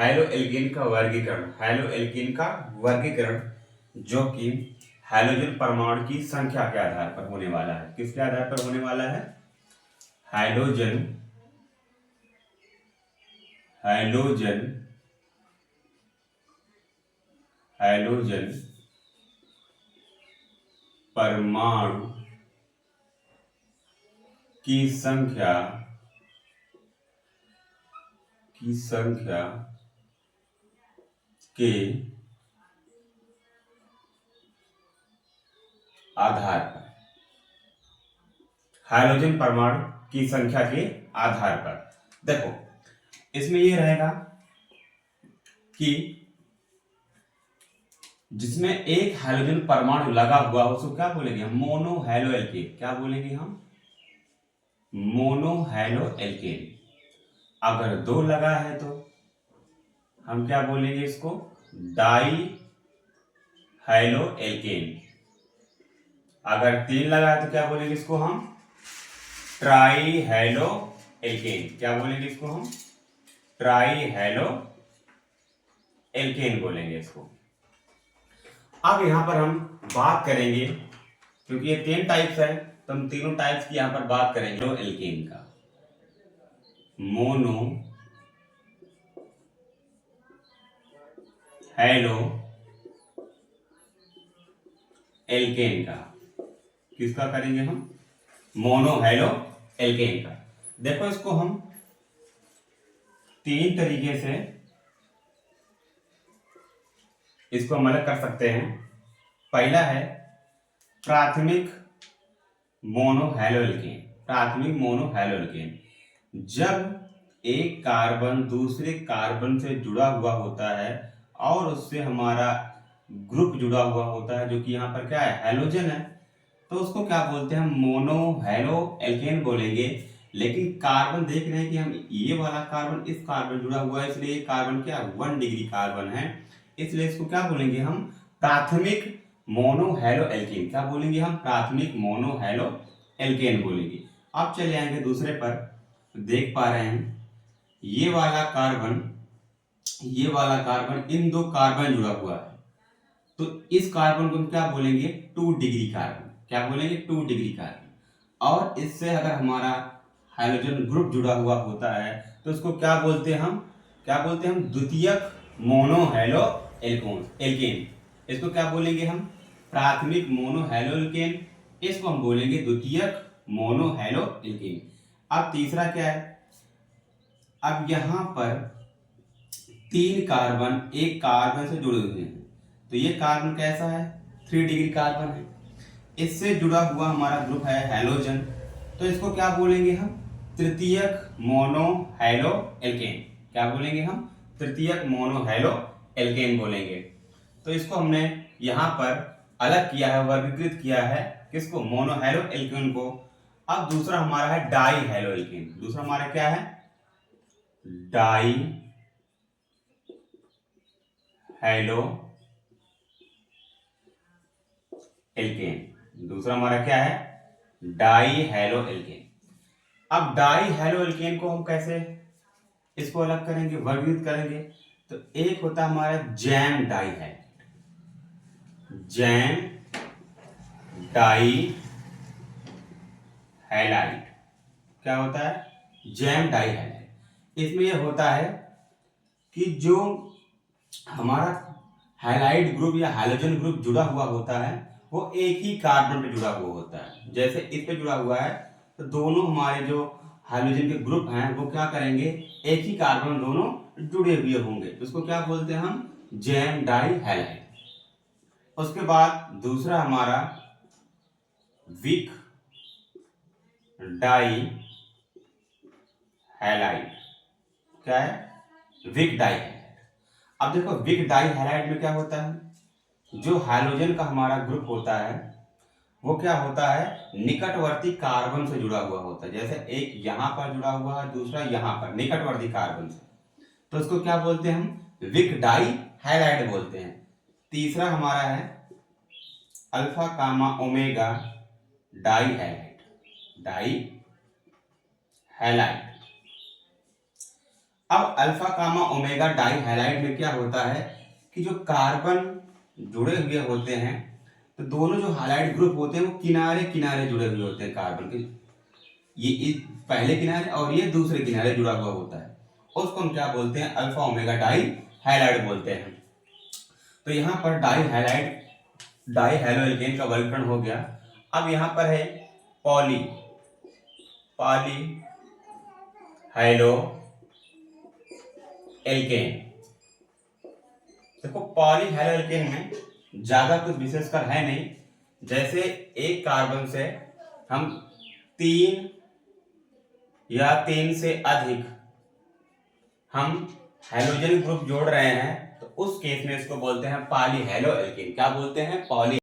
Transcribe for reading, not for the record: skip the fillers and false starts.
Hello alkene का वर्गीकरण, hello alkene का वर्गीकरण जो कि हैलोजन परमाणु की संख्या के आधार पर होने वाला है। किसके आधार पर होने वाला है? हैलोजन हैलोजन हैलोजन परमाणु की संख्या के आधार पर, हाइड्रोजन परमाणु की संख्या के आधार पर। देखो इसमें यह रहेगा कि जिसमें एक हाइड्रोजन परमाणु लगा हुआ हो उसको क्या बोलेंगे हम? Mono halo alkane. क्या बोलेंगे हम? Mono halo alkane. अगर दो लगा है तो हम क्या बोलेंगे इसको? Di halo alkane. अगर तीन लगा है तो क्या बोलेंगे इसको हम? Tri halo alkane. क्या बोलेंगे इसको हम? ट्राई हैलो एल्केन बोलेंगे इसको। अब यहां पर हम बात करेंगे, क्योंकि ये तीन टाइप्स है तो हम तीनों टाइप्स की यहां पर बात करेंगे। एल्केन का मोनो हैलो एल्केन का, किसका करेंगे हम? मोनो हैलो एल्केन का। देखो इसको हम तीन तरीके से इसको हम अलग कर सकते हैं। पहला है प्राथमिक मोनो हैलो एल्केन। प्राथमिक मोनो हैलो एल्केन, जब एक कार्बन दूसरे कार्बन से जुड़ा हुआ होता है और उससे हमारा ग्रुप जुड़ा हुआ होता है, जो कि यहाँ पर क्या है? हैलोजन है, तो उसको क्या बोलते हैं? हम मोनो हैलो एल्केन बोलेंगे। लेकिन कार्बन देख रहे हैं कि हम ये वाला कार्बन इस कार्बन जुड़ा हुआ है, इसलिए कार्बन क्या 1 डिग्री कार्बन है, इसलिए इसको क्या बोलेंगे हम? प्राथमिक मोनो हैलो एल्केन। क्या बोलेंगे हम? प्राथमिक मोनो हैलो एल्केन बोलेंगे। अब चले आएंगे दूसरे पर। देख पा रहे हैं ये वाला कार्बन इन दो कार्बन जुड़ा हुआ है, तो इस कार्बन को हम क्या बोलेंगे? 2 डिग्री कार्बन। क्या बोलेंगे? 2 डिग्री कार्बन। और इससे अगर हमारा हाइड्रोजन ग्रुप जुड़ा हुआ होता है तो उसको क्या बोलते हैं हम? क्या बोलते हैं हम? द्वितीयक मोनो हैलो एल्केन। इसको क्या बोलेंगे हम? प्राथमिक मोनो हैलो एल्केन। इसको हम बोलेंगे द्वितीयक मोनो हैलो एल्केन। अब तीसरा क्या है? अब यहां पर तीन कार्बन एक कार्बन से जुड़े हुए हैं, तो ये कार्बन कैसा है? 3 डिग्री कार्बन है। इससे जुड़ा हुआ हमारा ग्रुप है हैलोजन, तो इसको क्या बोलेंगे हम? तृतीयक मोनो हैलो एल्केन। क्या बोलेंगे हम? तृतीयक मोनो हैलो एल्केन बोलेंगे। तो इसको हमने यहां पर अलग किया है, वर्गीकृत किया है। किसको? मोनो हैलो एल्केन को। अब दूसरा हमारा है डाई हैलो एल्केन। दूसरा हमारा क्या है? Di halo alkane. दूसरा हमारा क्या है? Di halo alkane. अब डाई हैलो एल्केन को हम कैसे इसको अलग करेंगे, वर्गीकृत करेंगे? तो एक होता है हमारा जैम डाई है, जैम डाई हैलाइड। क्या होता है? Gem di halide. इसमें यह होता है कि जो हमारा हैलाइड ग्रुप या हैलोजन ग्रुप जुड़ा हुआ होता है वो एक ही कार्बन पे जुड़ा हुआ होता है। जैसे इस पे जुड़ा हुआ है तो दोनों हमारे जो हाइड्रोजन के ग्रुप हैं वो क्या करेंगे? एक ही कार्बन दोनों जुड़े हुए होंगे, तो उसको क्या बोलते हैं हम? Gem di halide. उसके बाद दूसरा हमारा विक डाई हैलाइड। क्या है? Vic di halide. अब देखो विक डाई हैलाइड में क्या होता है? जो हाइड्रोजन का हमारा ग्रुप होता है वो क्या होता है? निकटवर्ती कार्बन से जुड़ा हुआ होता है। जैसे एक यहां पर जुड़ा हुआ है, दूसरा यहां पर, निकटवर्ती कार्बन से, तो इसको क्या बोलते हैं हम? विक डाई हैलाइड बोलते हैं। तीसरा हमारा है alpha comma omega dihalide. Die halide. अब alpha comma omega dihalide में क्या होता है कि जो कार्बन जुड़े हुए होते हैं, तो दोनों जो हैलाइड ग्रुप होते हैं वो किनारे किनारे जुड़े हुए होते हैं कार्बन के, ये इस पहले किनारे और ये दूसरे किनारे जुड़ा हुआ होता है, उसको हम क्या बोलते हैं, अल्फा ओमेगा डाई हैलाइड बोलते हैं। तो यहाँ पर डाई हैलो एल्केन का वर्गीकरण हो गया। अब यहाँ पर है पॉली हैलो एल्केन। देखो पॉली हैलो एल्केन में ज्यादा कुछ विशेषकर है नहीं, जैसे एक कार्बन से हम 3 या 3 से अधिक हम हैलोजन ग्रुप जोड़ रहे हैं, तो उस केस में इसको बोलते हैं पॉली हैलो एल्केन। क्या बोलते हैं, पॉली